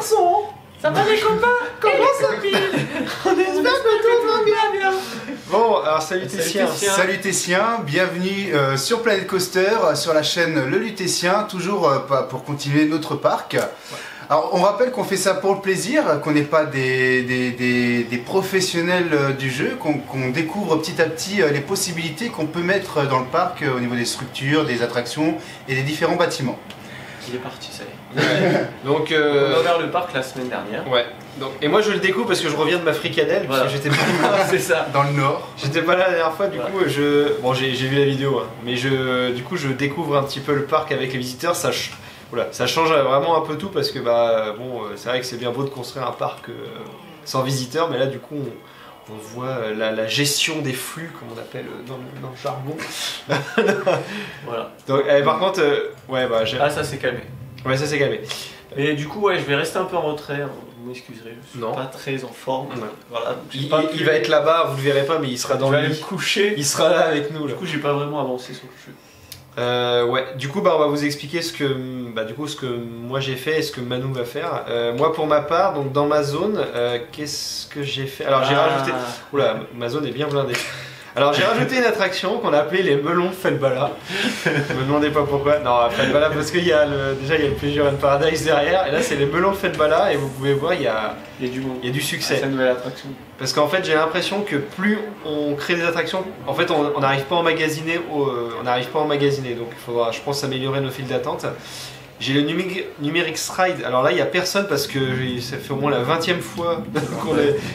garçons. Ça va les copains? Comment ça pile? On espère que tout va bien. Bon, alors salut Tessien. Salut Tessien, bienvenue sur Planet Coaster, sur la chaîne Le Lutétien, toujours pour continuer notre parc. Alors on rappelle qu'on fait ça pour le plaisir, qu'on n'est pas des professionnels du jeu, qu'on découvre petit à petit les possibilités qu'on peut mettre dans le parc au niveau des structures, des attractions et des différents bâtiments. Il est parti, ça y est. Donc, on a ouvert le parc la semaine dernière. Ouais. Donc, et moi je le découvre parce que je reviens de ma fricadelle, voilà. Parce que j'étais pas c'est ça. Dans le nord. J'étais pas là la dernière fois, du coup bon j'ai vu la vidéo, hein, mais du coup je découvre un petit peu le parc avec les visiteurs, ça change vraiment un peu tout parce que c'est vrai que c'est bien beau de construire un parc sans visiteurs, mais là du coup on voit la gestion des flux, comme on appelle dans le jargon. Voilà. Donc, par contre, ah, ça s'est calmé. Ouais, ça s'est calmé. Et du coup, ouais, je vais rester un peu en retrait, hein. Vous m'excuserez, je suis pas très en forme. Ouais. Voilà, il va être là-bas, vous le verrez pas, mais il sera dans le lit. Je vais me coucher. Il sera là avec nous. Là. Du coup, j'ai pas vraiment avancé sur le jeu. Ouais, du coup, on va vous expliquer ce que moi j'ai fait et ce que Manu va faire. Moi, pour ma part, donc dans ma zone, qu'est-ce que j'ai fait? Alors, j'ai rajouté. Oula, ma zone est bien blindée. Alors, j'ai rajouté une attraction qu'on a appelée les melons de Felbala. Me demandez pas pourquoi. Non, Felbala, parce qu'il y a déjà il y a le Pleasure and Paradise derrière, et là c'est les melons de Felbala, et vous pouvez voir, il y a du succès. C'est une nouvelle attraction. Parce qu'en fait, j'ai l'impression que plus on crée des attractions, en fait, on n'arrive pas à emmagasiner, donc il faudra, je pense, améliorer nos files d'attente. J'ai le Numeric Ride, alors là, il n'y a personne parce que ça fait au moins la 20e fois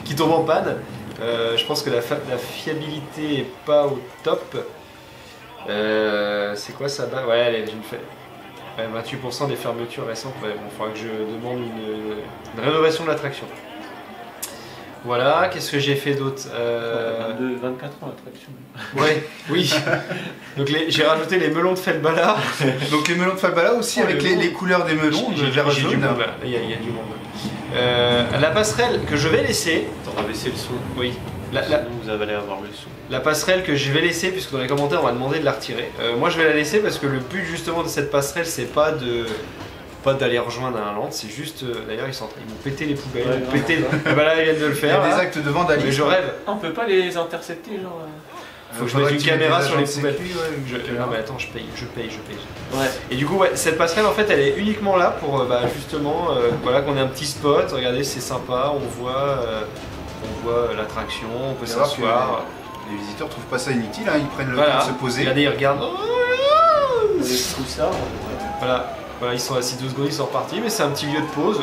qu'il tombe en panne. Je pense que la fiabilité est pas au top. C'est quoi ça? Ouais, j'ai fait 28% des fermetures récentes. Ouais, bon, il faudra que je demande une rénovation de l'attraction. Voilà, qu'est-ce que j'ai fait d'autre? 24 ans l'attraction. Ouais, oui. Donc j'ai rajouté les melons de Felbala. Donc les melons de Felbala aussi avec les couleurs des melons, de vert jaune. Il y a du monde. La passerelle que je vais laisser. On va baisser le son. Oui. Sinon vous allez avoir le son. La passerelle que je vais laisser, puisque dans les commentaires on va demander de la retirer. Moi je vais la laisser parce que le but justement de cette passerelle c'est pas d'aller rejoindre un land, c'est juste. D'ailleurs ils vont péter les poubelles. Ouais, ils vont péter. Là ils viennent de le faire. Il y a des actes de vandalisme. Mais je rêve. On peut pas les intercepter, genre. Faut que je mette une caméra sur les poubelles. Ouais, non mais attends, je paye. Ouais. Et du coup, cette passerelle en fait, elle est uniquement là pour justement, qu'on ait un petit spot. Regardez, c'est sympa. On voit l'attraction, on peut s'asseoir. Les visiteurs trouvent pas ça inutile, hein, ils prennent le temps de se poser. Regardez, ils regardent. Tout ça. Voilà, ils sont assis 2 secondes, ils sont repartis. Mais c'est un petit lieu de pause.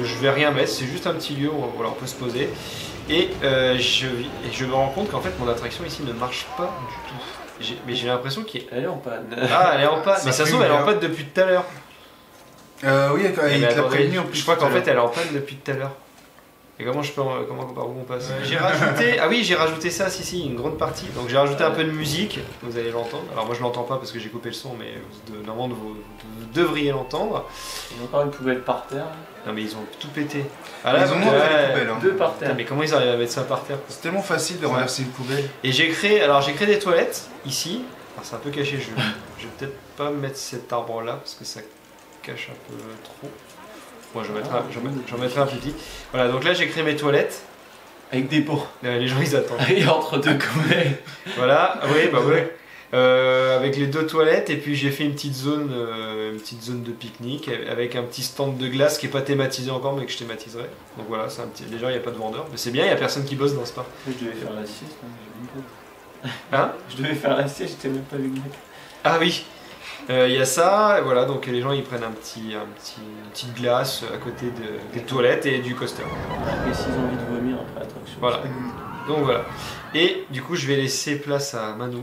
Je vais rien mettre, c'est juste un petit lieu où on peut se poser. Et je me rends compte qu'en fait mon attraction ici ne marche pas du tout. Mais j'ai l'impression Elle est en panne. Ah, elle est en panne. Mais ça se trouve elle est en panne depuis tout à l'heure. Oui, il te l'a prévenu en plus. Je crois qu'en fait elle est en panne depuis tout à l'heure. Et par où on passe? J'ai rajouté, j'ai rajouté ça, une grande partie. Donc j'ai rajouté un peu de musique, vous allez l'entendre. Alors moi je l'entends pas parce que j'ai coupé le son, mais normalement vous devriez l'entendre. Il y a encore une poubelle par terre. Non mais ils ont tout pété. Ah là, ils ont monté les poubelles. Hein. 2 par terre. Putain, mais comment ils arrivent à mettre ça par terre? C'est tellement facile de renverser une poubelle. Et j'ai créé des toilettes ici. Alors c'est un peu caché, je vais peut-être pas mettre cet arbre là parce que ça cache un peu trop. Moi j'en mettrai un petit. Voilà, donc là j'ai créé mes toilettes. Avec des pots. Les gens ils attendent. Et entre 2 poubelles. Voilà, oui. Avec les 2 toilettes et puis j'ai fait une petite zone de pique-nique avec un petit stand de glace qui est pas thématisé encore mais que je thématiserai. Donc voilà, c'est déjà il n'y a pas de vendeur. Mais c'est bien, il n'y a personne qui bosse dans ce parc. Je devais faire la sieste, j'ai même pas. Hein? Je devais faire la sieste, j'étais même pas vu le mec. Ah oui. Il y a ça, et voilà, donc les gens ils prennent une petite glace à côté des toilettes et du coaster. Et s'ils ont envie de vomir après l'attraction. Voilà. Donc voilà. Et du coup je vais laisser place à Manu.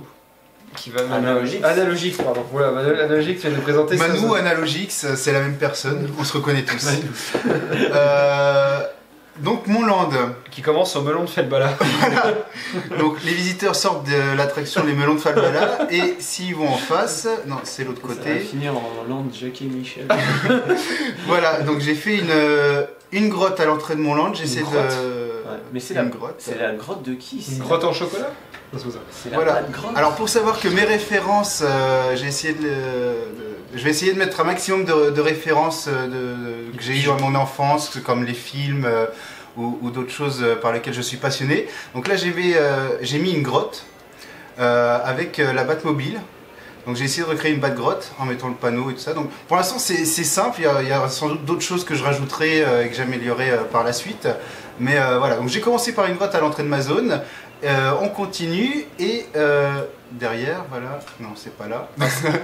Qui va Analogix, pardon. Voilà, Analogix, tu vas nous présenter ça. Manu, Analogix, c'est la même personne, on se reconnaît tous. Donc mon land. Qui commence au melon de Felbala. Voilà. Donc les visiteurs sortent de l'attraction les melons de Felbala et s'ils vont en face, non c'est l'autre côté. Ça va finir en land Jackie et Michel. Voilà, donc j'ai fait une grotte à l'entrée de mon land, j'essaie de... Ouais, mais c'est grotte. C'est la grotte de qui? Une grotte en chocolat? C'est la voilà. grotte. Alors pour savoir que mes références, j'ai essayé Je vais essayer de mettre un maximum de références que j'ai eues à mon enfance, comme les films ou d'autres choses par lesquelles je suis passionné. Donc là, j'ai mis une grotte avec la Batmobile. Donc j'ai essayé de recréer une Bat-grotte en mettant le panneau et tout ça. Donc pour l'instant, c'est simple. Il y a sans doute d'autres choses que je rajouterai et que j'améliorerai par la suite. Mais voilà, donc j'ai commencé par une grotte à l'entrée de ma zone. On continue et derrière, voilà, non c'est pas là.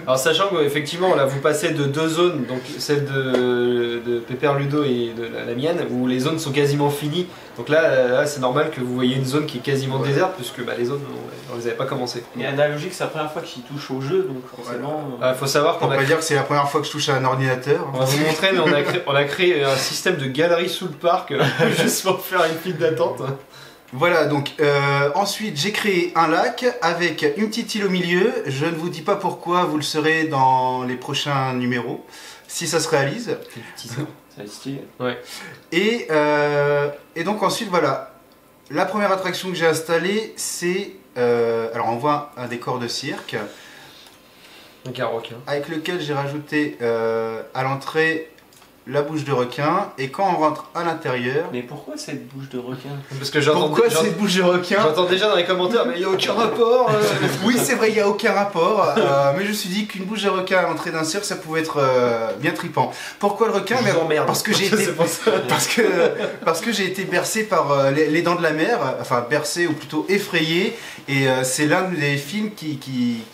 Alors sachant qu'effectivement là vous passez de deux zones, donc celle de Pépère Ludo et de la mienne, où les zones sont quasiment finies. Donc là c'est normal que vous voyez une zone qui est quasiment déserte, puisque les autres on les avait pas commencé. Et analogique, c'est la première fois que j'y touche au jeu, donc forcément... Faut savoir qu'on On va dire que c'est la première fois que je touche à un ordinateur. On va vous montrer, mais on a créé un système de galerie sous le parc, juste pour faire une file d'attente. Voilà, donc ensuite j'ai créé un lac avec une petite île au milieu. Je ne vous dis pas pourquoi, vous le saurez dans les prochains numéros, si ça se réalise. Ça va être stylé. Ouais. Et donc ensuite, voilà, la première attraction que j'ai installée, c'est... alors on voit un décor de cirque. Un carroquin. Avec lequel j'ai rajouté à l'entrée la bouche de requin, et quand on rentre à l'intérieur... Mais pourquoi cette bouche de requin? Parce que Pourquoi cette bouche de requin? J'entends déjà dans les commentaires, mais il n'y a aucun rapport. Oui, c'est vrai, il n'y a aucun rapport, mais je me suis dit qu'une bouche de requin à l'entrée d'un cirque, ça pouvait être bien trippant. Pourquoi le requin? Parce que j'ai été... parce que j'ai été bercé par les Dents de la Mer, enfin bercé ou plutôt effrayé, et c'est l'un des films qui...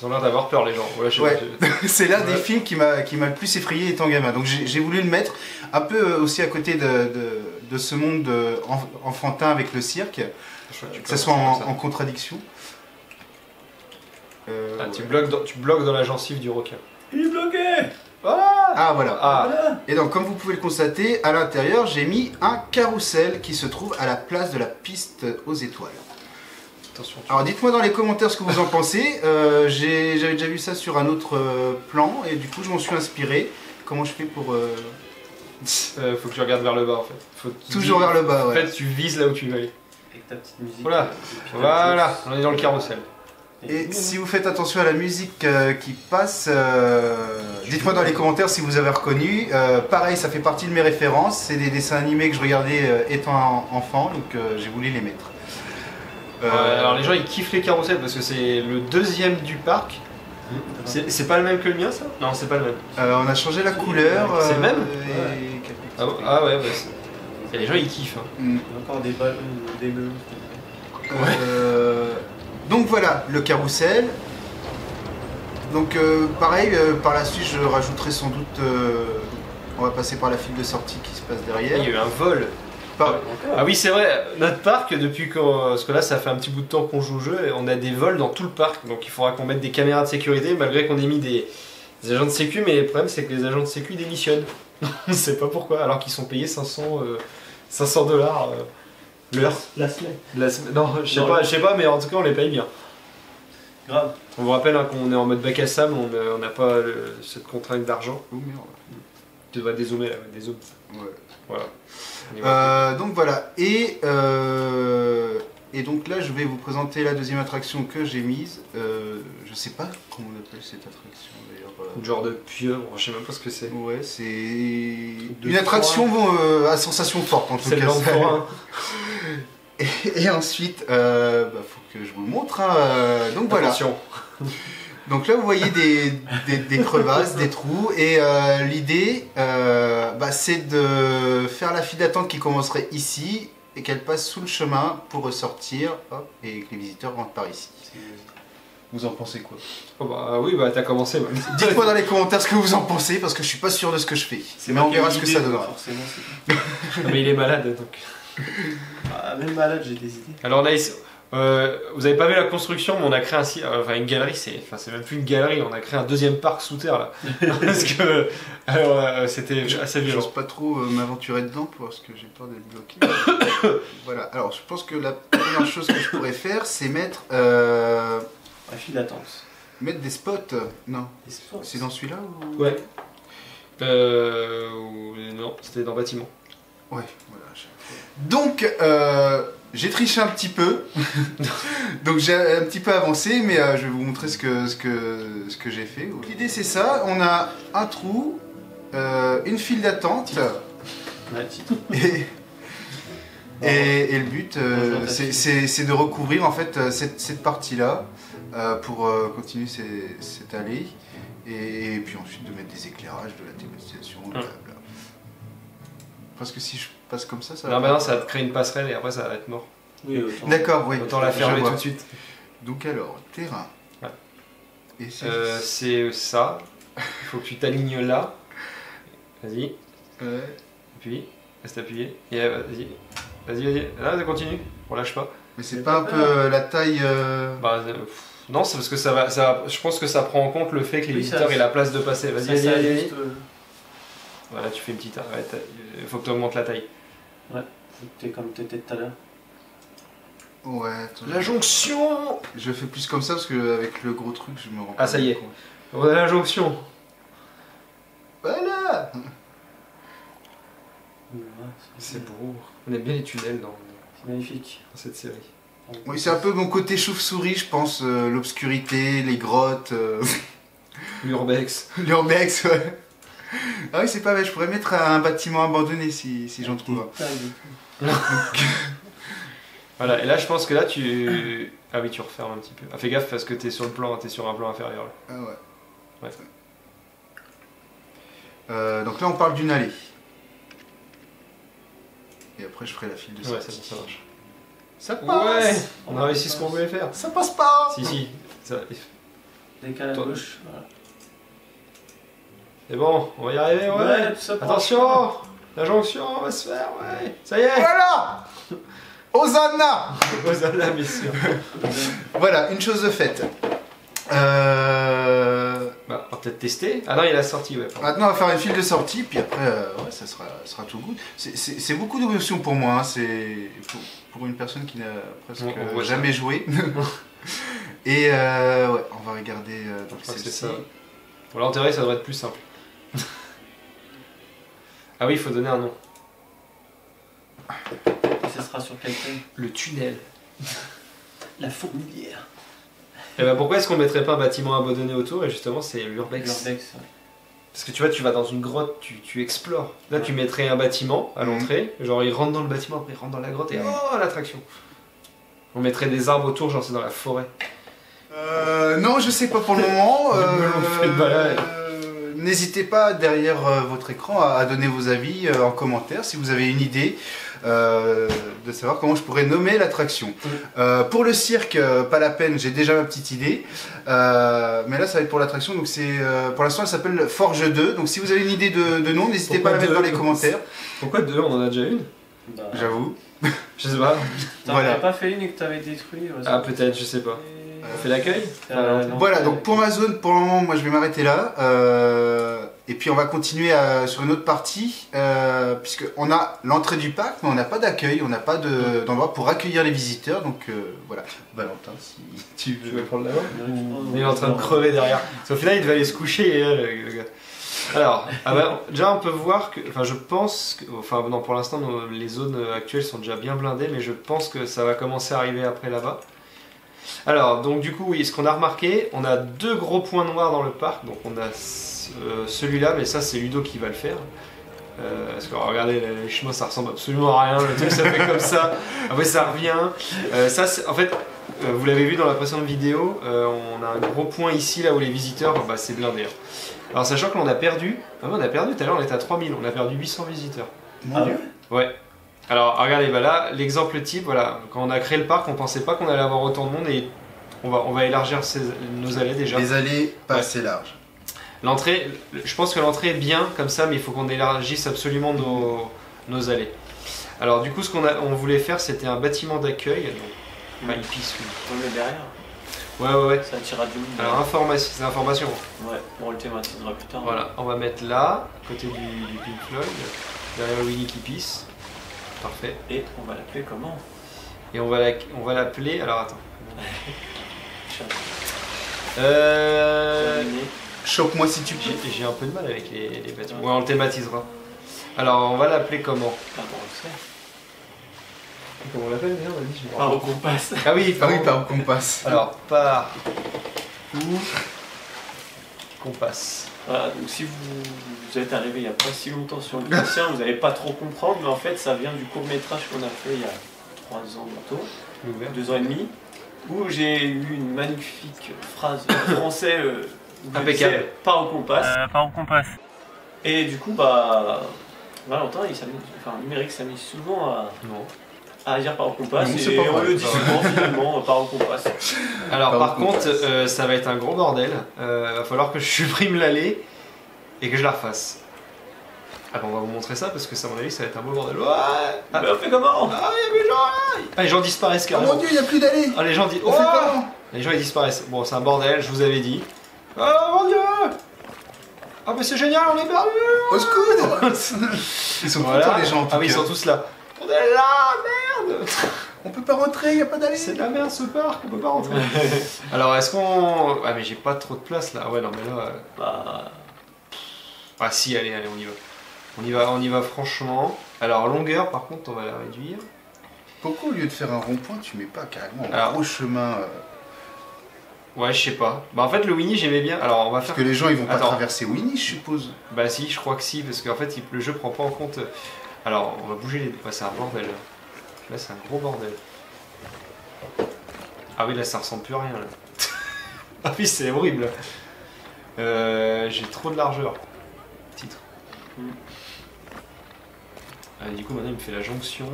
Ils ont l'air d'avoir peur les gens. Voilà, c'est l'un des films qui m'a le plus effrayé étant gamin, donc j'ai voulu le mettre un peu aussi à côté de ce monde enfantin avec le cirque, que ça soit en contradiction. Tu bloques dans la gencive du requin. Il est bloqué! Ah voilà. Voilà. Et donc comme vous pouvez le constater, à l'intérieur j'ai mis un carrousel qui se trouve à la place de la piste aux étoiles. Attention. Alors dites-moi dans les commentaires ce que vous en pensez. J'avais déjà vu ça sur un autre plan et du coup je m'en suis inspiré. Comment je fais pour... Faut que tu regardes vers le bas en fait. Toujours vers le bas, ouais. En fait, tu vises là où tu veux aller. Avec ta petite musique. Voilà. Voilà, on est dans le carrousel. Et si vous faites attention à la musique qui passe, dites-moi dans les commentaires si vous avez reconnu. Pareil, ça fait partie de mes références. C'est des dessins animés que je regardais étant enfant, donc j'ai voulu les mettre. Alors les gens ils kiffent les carrousels parce que c'est le deuxième du parc. C'est pas le même que le mien ça? Non, c'est pas le même. On a changé la couleur. C'est le même? Et... Ah ouais, et les gens ils kiffent. Hein. Il y a encore des ballons, des meules. Donc voilà, le carrousel. Donc pareil, par la suite je rajouterai sans doute... on va passer par la file de sortie qui se passe derrière. Il y a eu un vol. Ah oui c'est vrai, notre parc parce que là ça fait un petit bout de temps qu'on joue au jeu et on a des vols dans tout le parc, donc il faudra qu'on mette des caméras de sécurité malgré qu'on ait mis des agents de sécu, mais le problème c'est que les agents de sécu démissionnent. On sait pas pourquoi, alors qu'ils sont payés 500 $. L'heure. La semaine. Non, je sais pas, mais en tout cas on les paye bien. Grave. On vous rappelle qu'on est en mode bac à sable, on n'a pas cette contrainte d'argent. Oh merde. Tu dois dézoomer là, dézoom. Ouais. Voilà. Donc voilà, et donc là je vais vous présenter la deuxième attraction que j'ai mise. Je sais pas comment on appelle cette attraction d'ailleurs. Genre de pieuvre, je sais même pas ce que c'est. Ouais, c'est une attraction à sensation forte en tout cas. C'est le forain. Et ensuite, faut que je vous le montre. Hein. Donc voilà. Attention. Donc là vous voyez des crevasses, des trous, et l'idée c'est de faire la file d'attente qui commencerait ici et qu'elle passe sous le chemin pour ressortir, hop, et que les visiteurs rentrent par ici. Vous en pensez quoi? Oh bah oui, t'as commencé. Dites-moi dans les commentaires ce que vous en pensez parce que je suis pas sûr de ce que je fais. Mais on verra ce que ça donnera. Forcément, Mais il est malade donc. Même malade, j'ai des idées. Alors là, vous avez pas vu la construction, mais on a créé une galerie, c'est même plus une galerie, on a créé un deuxième parc sous terre là. Parce que c'était assez violent. J'ose pas trop m'aventurer dedans parce que j'ai peur d'être bloqué. Voilà, alors je pense que la première chose que je pourrais faire, c'est mettre... La file d'attente. Mettre des spots. Non. Des spots. C'est dans celui-là ou... Ouais. Non, c'était dans le bâtiment. Ouais, voilà. Donc, j'ai triché un petit peu. Donc j'ai un petit peu avancé, mais je vais vous montrer ce que j'ai fait. L'idée c'est ça, on a un trou, une file d'attente. Ouais, titre. Et le but, c'est de recouvrir en fait cette partie-là pour continuer cette allée. Et puis ensuite de mettre des éclairages, de la thématisation, blablabla. Parce que si je passe comme ça, ça va. Non, bah non, ça va te créer une passerelle et après ça va être mort. Oui, autant. D'accord, oui. Autant la fermer Je vois. tout de suite. Donc alors, terrain. Ouais. Et C'est ça. Il faut que tu t'alignes là. Vas-y. Ouais. Appuie. Reste appuyé. Et vas-y. Vas-y. Là, ça continue. On lâche pas. Mais c'est pas un peu la taille. Bah, non, c'est parce que ça va. Je pense que ça prend en compte le fait que les Oui, visiteurs ça- aient la place de passer. Vas-y, Ça, vas-y, ça vas-y. juste, Voilà, tu fais une petite arrête. Il faut que tu augmentes la taille. faut que t'es comme t'étais tout à l'heure. Ouais, attends. La jonction. Je fais plus comme ça parce que avec le gros truc, je me rends Ah, ça y est. compte. On a la jonction. Voilà. C'est beau. On aime bien les tunnels dans C'est magnifique. cette série. Oui, c'est un peu mon côté chauve-souris, je pense. L'obscurité, les grottes, L'urbex. l'urbex, ouais. Ah oui, c'est pas mal, je pourrais mettre un bâtiment abandonné si j'en trouve un. Voilà, et là je pense que là tu. Ah oui, tu refermes un petit peu. Ah, fais gaffe parce que t'es sur le plan, t'es sur un plan inférieur là. Ah ouais. Ouais. Donc là, on parle d'une allée. Et après, je ferai la file de Ouais, sortie. c'est bon, ça marche. Ça Ouais, passe. on a réussi ce qu'on voulait faire. Ça passe pas. Si, ça... Décale à Toi. gauche. Voilà. c'est bon, on va y arriver, ouais. tout ça pour- Attention, la jonction va se faire, ouais. Ça y est. Voilà. Hosanna. Hosanna, bien sûr. Voilà, une chose de faite. Bah, on va peut-être tester. Ah non, il a sorti, ouais. pardon. Maintenant, on va faire une file de sortie, puis après, ouais, ça sera tout good. C'est beaucoup d'émotions pour moi. Hein. C'est pour une personne qui n'a presque On voit jamais joué. Et ouais, on va regarder donc Je crois que c'est celle-ci. ça. Bon, là, en théorie, ça devrait être plus simple. Ah oui, il faut donner un nom. Et ça sera sur quel thème? Le tunnel. La fourmilière. Et bah pourquoi est-ce qu'on mettrait pas un bâtiment abandonné autour? Et justement, c'est l'urbex. L'urbex, ouais. Parce que tu vois, tu vas dans une grotte, tu explores. Là, tu mettrais un bâtiment à l'entrée, genre il rentre dans le bâtiment, après il rentre dans la grotte et oh, l'attraction. On mettrait des arbres autour, genre c'est dans la forêt. Non, je sais pas pour le moment. Ils me l'ont fait balade. N'hésitez pas derrière votre écran à donner vos avis en commentaire si vous avez une idée de savoir comment je pourrais nommer l'attraction. Pour le cirque, pas la peine, j'ai déjà ma petite idée. Mais là, ça va être pour l'attraction. Donc c'est pour l'instant, elle s'appelle Forge 2. Donc si vous avez une idée de nom, n'hésitez pas à la mettre dans les commentaires. Pourquoi deux? On en a déjà une? Bah, J'avoue. Je sais pas. t'en Voilà. avais pas fait une et que t'avais détruit. Ouais, Ah, peut-être, je sais pas. On fait l'accueil? non. Voilà, donc pour ma zone, pour le moment, moi je vais m'arrêter là. Et puis on va continuer sur une autre partie, puisqu'on a l'entrée du parc, mais on n'a pas d'accueil, on n'a pas d'endroit pour accueillir les visiteurs. Donc voilà, Valentin, si tu Tu veux. veux prendre la main? Il est en train de crever derrière. Parce qu'au final, il devait aller se coucher, et là, le gars. Alors, déjà, on peut voir que. Enfin, je pense que. Enfin, non, pour l'instant, les zones actuelles sont déjà bien blindées, mais je pense que ça va commencer à arriver après là-bas. Alors, donc, du coup, oui, ce qu'on a remarqué, on a deux gros points noirs dans le parc. Donc, on a celui-là, mais ça, c'est Ludo qui va le faire. Parce que regardez, les chemins ça ressemble absolument à rien, le truc ça fait comme ça, après ça revient. Ça, en fait, vous l'avez vu dans la précédente vidéo, on a un gros point ici, là où les visiteurs, bah, c'est blindé. Alors sachant que l'on a perdu, on a perdu tout à l'heure, on était à 3000, on a perdu 800 visiteurs. Mon Dieu. Ouais. Alors regardez, bah là, l'exemple type, voilà, quand on a créé le parc, on pensait pas qu'on allait avoir autant de monde et on va élargir nos allées déjà. Les allées pas Ouais. assez larges. L'entrée, je pense que l'entrée est bien comme ça, mais il faut qu'on élargisse absolument nos allées. Alors du coup, ce on voulait faire, c'était un bâtiment d'accueil. Enfin, il pisse. Oui. On le met derrière. Ouais. Ça attirera du monde. Alors c'est information. Ouais, on le thématisera plus tard. Voilà, on va mettre là, à côté du Pink Floyd, derrière Winnie qui pisse. Parfait. Et on va l'appeler comment? Et on va l'appeler. Alors attends. Terminé. Choque-moi si tu peux. J'ai un peu de mal avec les bâtiments. Ouais, on le thématisera. Alors, on va l'appeler comment? Attends, on le sait. Comment on l'appelle d'ailleurs? Vas-y, je me Par rappelle. au compas. Ah oui, Ah oui, par où qu'on passe. Alors, par où qu'on passe. Voilà, donc si vous êtes arrivé il n'y a pas si longtemps sur le Lucien, vous n'allez pas trop comprendre, mais en fait ça vient du court-métrage qu'on a fait il y a 3 ans bientôt, L'ouvert. 2 ans et demi, où j'ai eu une magnifique phrase en français où je Impeccable. disais, Pas au compas. Pas au compas. Et du coup, bah, Valentin, Numérique s'amuse souvent Non. à dire par au compas, Non, c'est et pas on vrai, le dit ça. souvent finalement, par au compas. Alors, Par par où qu'on contre, passe. ça va être un gros bordel. Va falloir que je supprime l'allée et que je la refasse. Ah bon, on va vous montrer ça parce que ça, à mon avis, ça va être un beau bordel. Ouais. Ah, Mais on fait comment? ah, il y a des gens là. Ah, les gens disparaissent Oh carrément. mon dieu, il n'y a plus d'allée. Ah, les gens disent. On fait comment? Les gens ils disparaissent. Bon, c'est un bordel, je vous avais dit. Oh mon dieu! Ah, mais c'est génial, on est perdu! Au secours. Ils sont Voilà. contents les gens en tout Ah oui, ils cas. sont tous là. On est là, merde! On peut pas rentrer, il n'y a pas d'allée. C'est de la merde ce parc, on peut pas rentrer. Alors, est-ce qu'on. Ah, mais j'ai pas trop de place là. Ouais, non, mais là. Bah, Ah, si, allez, allez, on y va. On y va franchement. Alors, longueur, par contre, on va la réduire. Pourquoi au lieu de faire un rond-point, tu mets pas carrément un Alors. gros chemin Ouais, je sais pas. Bah, en fait, le Winnie, j'aimais bien. Alors, on va Parce faire. que les gens ils vont pas Attends. traverser Winnie, je suppose. Bah, si, je crois que si, parce qu'en fait, le jeu prend pas en compte. Alors, on va bouger les. Ouais, c'est un bordel. Là, c'est un gros bordel. Ah oui, là, ça ressemble plus à rien. Là. Ah oui, c'est horrible. J'ai trop de largeur. Titre. Mm. Du coup, maintenant, il me fait la jonction.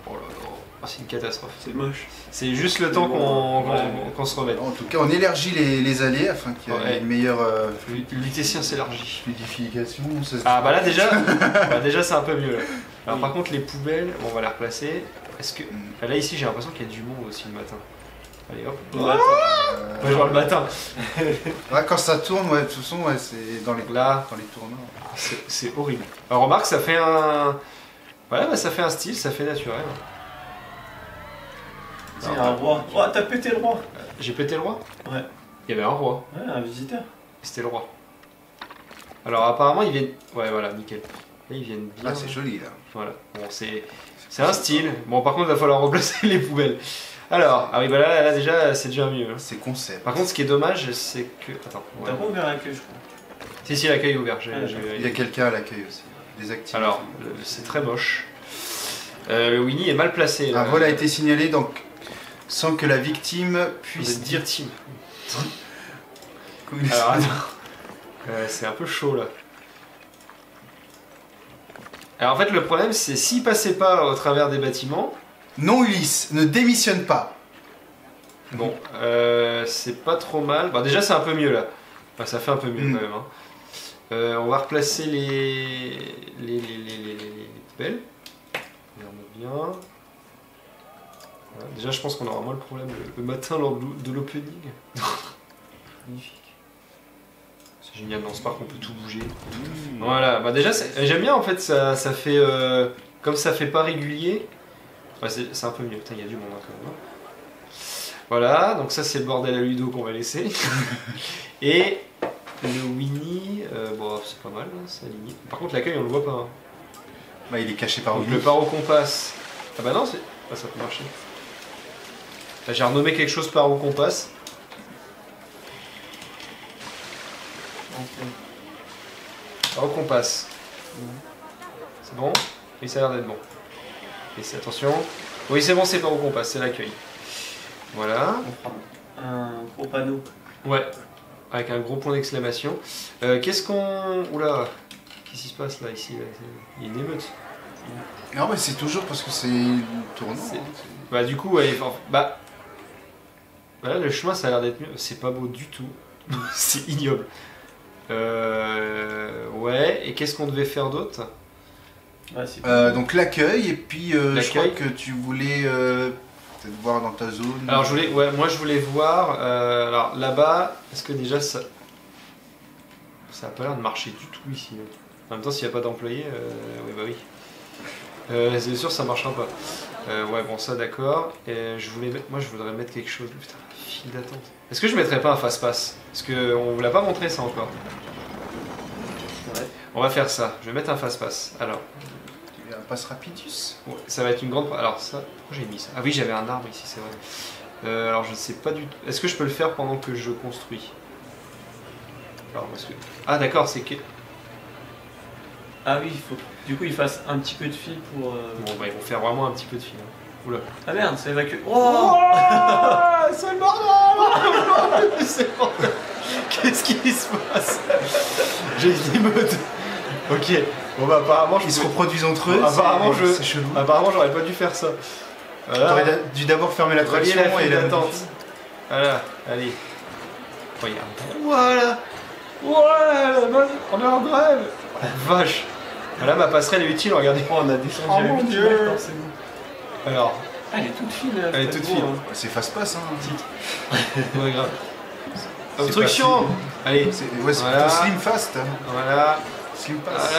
Oh là là. Ah, c'est une catastrophe. c'est moche. C'est juste le temps qu'on se remette. En tout cas, on élargit les allées afin qu'il y ait Ouais. une meilleure L'UTC s'élargit. fluidification. ça se Ah dit. bah là déjà, déjà c'est un peu mieux là. Alors Oui. par contre les poubelles, bon, on va les replacer. Est-ce que Mm. ah, là ici j'ai l'impression qu'il y a du monde aussi le matin. Allez hop. Bah, attends. Moi je vois le matin. Ouais, quand ça tourne, ouais, de toute façon, ouais, c'est dans les Là tournants. c'est horrible. Alors remarque ça fait un, voilà bah, ça fait un style, ça fait naturel. C'est un roi. Oh, t'as pété le roi. J'ai pété le roi. Ouais. Il y avait un roi. Ouais, un visiteur. C'était le roi. Alors apparemment ils viennent, ouais voilà nickel. Là ils viennent bien. Ah, c'est joli là. Voilà. Bon c'est un style. Bon par contre il va falloir replacer les poubelles. Alors ah oui bah là déjà c'est déjà mieux. Hein. C'est concept. Par contre, ce qui est dommage, c'est que. Attends. T'as Ouais. pas ouvert la queue, je crois. Si, l'accueil est ouvert. Ah, Il y a quelqu'un à l'accueil aussi. Désactivé. Alors, c'est très moche. Le Winnie est mal placé. Là. Un vol a été signalé donc sans que la victime puisse dire. team. Alors, attends. C'est un peu chaud là. Alors, en fait, le problème, c'est s'il passait pas au travers des bâtiments. Non, Ulysse, ne démissionne pas. Bon, c'est pas trop mal. Bah, déjà, c'est un peu mieux là. Enfin, ça fait un peu mieux quand même. Hein. On va replacer les poubelles. Regarde bien. Voilà. Déjà, je pense qu'on aura moins le problème le matin lors de l'opening. Magnifique. C'est génial, dans ce parc on peut tout bouger. Voilà, bah déjà j'aime bien en fait, ça fait. Comme ça fait pas régulier. Ouais, c'est un peu mieux, putain, il y a du monde hein, quand même. Voilà, donc ça c'est le bordel à Ludo qu'on va laisser. Et le Winnie, bon c'est pas mal, hein, c'est aligné. Par contre l'accueil on le voit pas. Hein. Bah, il est caché par Donc Ulysse. le paro qu'on passe. Ah bah non, ça peut marcher. Là, j'ai renommé quelque chose paro qu'on passe. Paro qu'on passe. C'est bon? Oui, ça a l'air d'être bon. Et c'est attention. Oui, c'est bon, c'est paro qu'on passe, c'est l'accueil. Voilà. On prend un gros panneau. Ouais. Avec un gros point d'exclamation. Qu'est-ce qu'on. Oula. Qu'est-ce qui se passe là, ici là il y a une émeute. Non, mais c'est toujours parce que c'est tournant. C'est- hein. Bah du coup, ouais, bah voilà, le chemin ça a l'air d'être mieux. C'est pas beau du tout. C'est ignoble. Ouais, et qu'est-ce qu'on devait faire d'autre? Ouais, c'est Donc l'accueil, et puis je crois L'accueil. que tu voulais peut-être voir dans ta zone. Alors moi je voulais voir. Alors là-bas, est-ce que déjà ça a pas l'air de marcher du tout ici. Hein. En même temps, s'il n'y a pas d'employés, oui bah oui. C'est sûr, ça marchera pas. Ouais, bon ça d'accord. Moi je voudrais mettre quelque chose. Putain, file d'attente. Est-ce que je mettrais pas un fast-pass? Parce qu'on vous l'a pas montré ça encore. Ouais. On va faire ça. Je vais mettre un fast-pass. Alors, Un passe rapidus. ouais, ça va être une grande. Alors ça, pourquoi j'ai mis ça? Ah oui, j'avais un arbre ici, c'est vrai. Alors je sais pas du tout. Est-ce que je peux le faire pendant que je construis? Alors parce que. Ah d'accord, c'est que. Ah oui, il faut du coup il fasse un petit peu de fil pour. Bon bah ils vont faire vraiment un petit peu de fil. Hein. Oula. Ah merde, ça évacue. Oh, Oh c'est le bordel. C'est le bordel. Qu'est-ce qui se passe? J'ai une émeute. Ok. Bon bah apparemment Ils se reproduisent entre eux. Apparemment c'est chelou. Apparemment j'aurais pas dû faire ça. Voilà. T'aurais dû d'abord fermer la Relier traction la et file la d'attente. Voilà, allez. Regarde. Voilà. Ouais, on est en grève. Vache. Voilà, ma passerelle est utile, regardez. Oh, on a descendu Oh à mon 8 Dieu. mètres, c'est bon. Alors, Ah, elle est toute fine. Elle est toute fine. C'est fast-pass, hein. ouais, grave. C'est Obstruction. pas Allez, c'est Voilà. plutôt slim fast. Hein. voilà, Slim pass.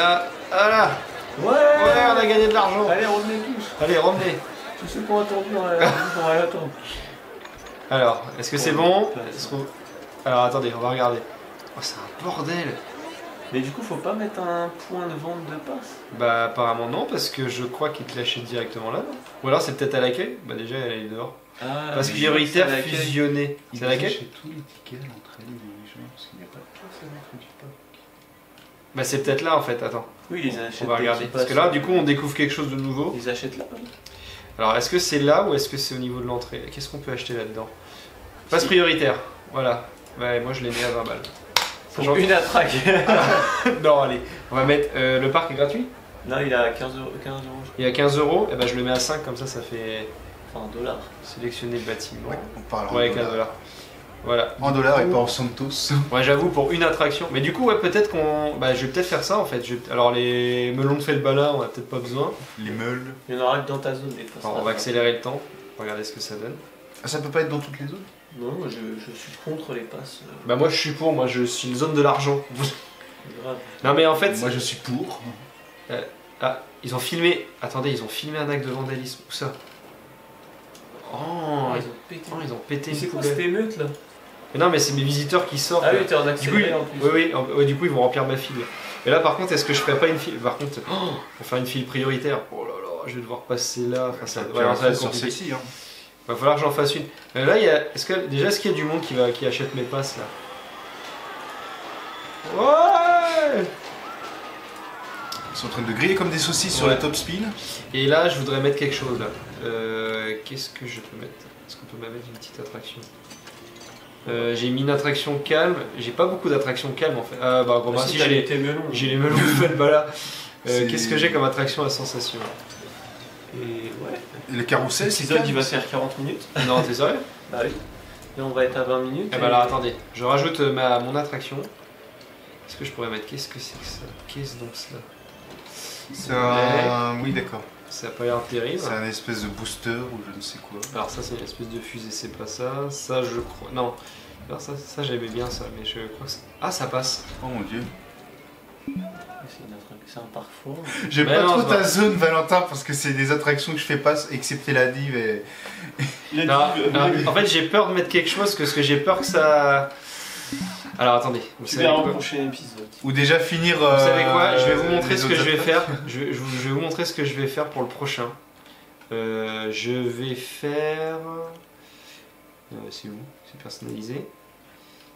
voilà. Ouais. Ouais, on a gagné de l'argent. Allez, revenez tous. Allez, revenez. Tous ceux qui ont attendu, on va attendre. Alors, est-ce que c'est bon? Alors, attendez, on va regarder. Oh, c'est un bordel. Mais du coup, faut pas mettre un point de vente de passe. Bah, apparemment non, parce que je crois qu'il te l'achète directement là. Ou alors c'est peut-être à l'accueil. Bah, déjà, elle est dehors. Ah, Passe mais prioritaire c'est à l'accueil. fusionné. C'est à l'accueil? Chez tous les tickets à l'entrée des gens, parce qu'il n'y a pas de place à l'entrée du parc. Bah, c'est peut-être là en fait, attends. Oui, ils achètent. On va dès regarder. qu'ils Parce que passent. là, du coup, on découvre quelque chose de nouveau. Ils achètent là. Alors, est-ce que c'est là ou est-ce que c'est au niveau de l'entrée? Qu'est-ce qu'on peut acheter là-dedans? Passe prioritaire. Voilà. Ouais, moi je l'ai mis à 20 balles. Pour une attraque. Non, allez. On va mettre. Le parc est gratuit? Non, il a 15 euros. Il y a 15 euros. Et bah, je le mets à 5, comme ça fait. Enfin, $. Sélectionner le bâtiment. Ouais, on parle Ouais, en 15 dollars. dollars. Voilà. En dollars et pas en centos. Ouais, j'avoue, pour une attraction. Mais du coup, ouais, peut-être qu'on. Bah, je vais peut-être faire ça en fait. Alors, les melons de Felbala, on a peut-être pas besoin. Les meules. Il y en aura que dans ta zone des fois. Alors, on va accélérer le temps. Regardez ce que ça donne. Ah, ça peut pas être dans toutes les zones? Non, moi je suis contre les passes. Bah, moi, je suis pour. Moi, je suis une zone de l'argent. Grave. Non, mais en fait. Moi je suis pour. Ah, ils ont filmé. Attendez, ils ont filmé un acte de vandalisme. Où ça? Oh, Ils ont pété. ils ont pété C'est une quoi poubelle. cette émeute là? Mais non, mais c'est mes visiteurs qui sortent. Ah oui, t'es en Du coup, accéléré en plus. oui, du coup, ils vont remplir ma file. Et là, par contre, est-ce que je ferais pas une file? Par contre, pour faire une file prioritaire, oh là là, je vais devoir passer là. Enfin, ça, Tu ouais, vas ça va être sur compliqué. celle-ci. Hein. Va falloir que j'en fasse une. Là, il y a. Est-ce qu'il y a du monde qui achète mes passes là? Ouais. Ils sont en train de griller comme des saucisses sur Ouais. le top spin. Et là, je voudrais mettre quelque chose là. Qu'est-ce que je peux mettre? Est-ce qu'on peut mettre une petite attraction? J'ai mis une attraction calme. J'ai pas beaucoup d'attractions calmes en fait. Ah bah, bon, bah, si j'ai tes melons. les melons de Felbala. C'est- Qu'est-ce que j'ai comme attraction à sensation? Et ouais. Le carrousel, c'est L'épisode calme. il va faire 40 minutes. Non, t'es sérieux? Bah oui. Là on va être à 20 minutes. Eh bah alors attendez, je rajoute mon attraction. Est-ce que je pourrais mettre. Qu'est-ce que c'est que ça? Qu'est-ce donc ça? C'est un... Oui, d'accord. Ça a pas l'air terrible. C'est un espèce de booster ou je ne sais quoi. Alors ça c'est une espèce de fusée, c'est pas ça. Ça je crois. Non. Alors ça j'aimais bien ça, mais je crois que ça. Ah ça passe. Oh mon dieu. C'est un parfois. J'aime Mais pas non, trop c'est ta pas- zone, Valentin, parce que c'est des attractions que je fais pas, excepté la dive et... Non, en fait j'ai peur de mettre quelque chose parce que j'ai peur que ça. Alors attendez, vous Tu savez verras au quoi? prochain épisode. Ou déjà finir... Vous savez quoi? Je vais vous montrer les ce que autres je vais attractions. faire. Je vais vous montrer ce que je vais faire pour le prochain. Je vais faire. C'est où? C'est personnalisé.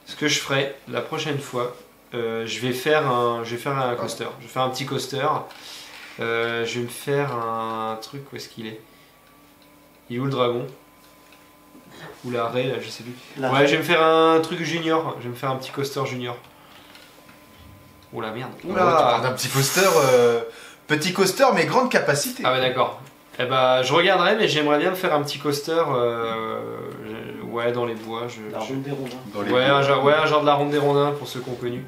Ce que je ferai la prochaine fois, je vais faire un coaster. Je vais faire un petit coaster. Je vais me faire un truc. Où est-ce qu'il est? Il est où le dragon? Ou la raie là, je sais plus. Ouais, je vais me faire un truc junior. Je vais me faire un petit coaster junior. Oula merde. Ouais, tu parles d'un petit coaster, mais grande capacité. Ah ouais d'accord. Eh bah je regarderai mais j'aimerais bien me faire un petit coaster ouais dans les bois. La ronde des rondins. Dans les Ouais, un genre de la ronde des rondins pour ceux qu'on connu.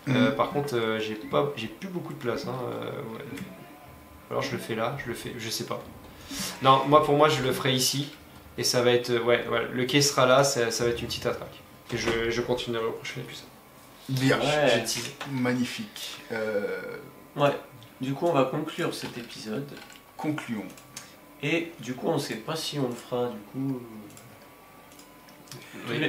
Mhm. Par contre j'ai plus beaucoup de place. Hein, ouais. Alors je le fais là, je sais pas. Non, pour moi je le ferai ici. Et ça va être, ouais, le quai sera là, ça va être une petite attraque. Et je continuerai au prochain épisode. Bien, Ouais. J'ai teasé. magnifique. Ouais. Du coup on va conclure cet épisode. Concluons. Et du coup on sait pas si on le fera du coup.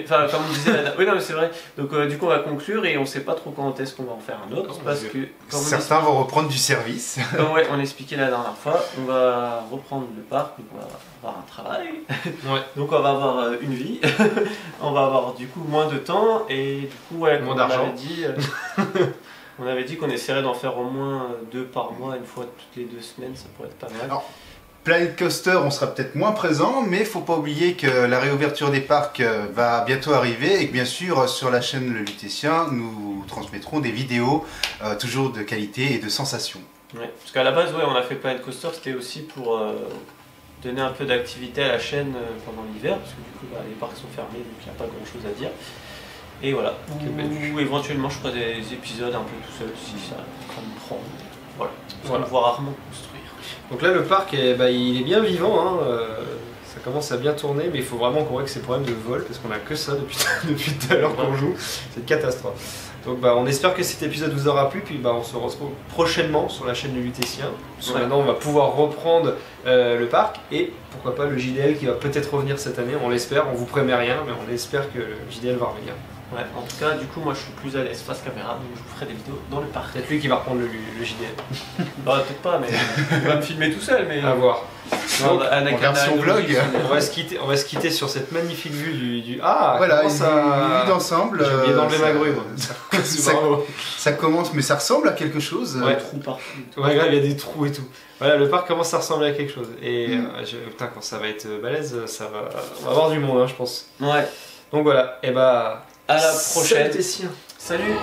Enfin, comme on disait, oui, non, mais c'est vrai. Donc, du coup, on va conclure et on sait pas trop quand est-ce qu'on va en faire un autre. Parce que, certains vont reprendre du service. Comme on l'expliquait la dernière fois, on va reprendre le parc, donc on va avoir un travail. Ouais. Donc, on va avoir une vie. On va avoir du coup moins de temps et du coup, ouais, moins on d'argent. avait dit. On avait dit qu'on essaierait d'en faire au moins 2 par mois, une fois toutes les 2 semaines, ça pourrait être pas mal. Alors, Planet Coaster, on sera peut-être moins présent, mais il ne faut pas oublier que la réouverture des parcs va bientôt arriver et que bien sûr, sur la chaîne Le Lutétien, nous transmettrons des vidéos toujours de qualité et de sensations. Ouais, parce qu'à la base, ouais, on a fait Planet Coaster, c'était aussi pour donner un peu d'activité à la chaîne pendant l'hiver, parce que du coup, les parcs sont fermés, donc il n'y a pas grand chose à dire. Et voilà, ou éventuellement je ferai des épisodes un peu tout seul si ça me prend. Voilà, on le voit rarement construire. Donc là, le parc, il est bien vivant, hein, ça commence à bien tourner, mais il faut vraiment qu'on règle ces problèmes de vol, parce qu'on a que ça depuis tout à l'heure qu'on joue, c'est une catastrophe. Donc on espère que cet épisode vous aura plu, puis on se retrouve prochainement sur la chaîne du Lutétien. Maintenant, on va pouvoir reprendre le parc, et pourquoi pas le JDL qui va peut-être revenir cette année, on l'espère, on vous promet rien, mais on espère que le JDL va revenir. Ouais, en tout cas, du coup, moi je suis plus à l'aise face caméra, donc je vous ferai des vidéos dans le parc. Peut-être lui qui va reprendre le JDL. Bah, peut-être pas, mais il va me filmer tout seul. Mais... À voir. Donc, en version vlog. On va se quitter sur cette magnifique vue du... Ah, voilà, une vue d'ensemble. J'ai oublié d'enlever ma grue. Ça commence, mais ça ressemble à quelque chose. Ouais, trous partout. Ouais, grave, il y a des trous et tout. Voilà, le parc commence à ressembler à quelque chose. Et putain, quand ça va être balèze, on va avoir du monde, hein, je pense. Ouais. Donc voilà, et à la prochaine. Salut. Salut.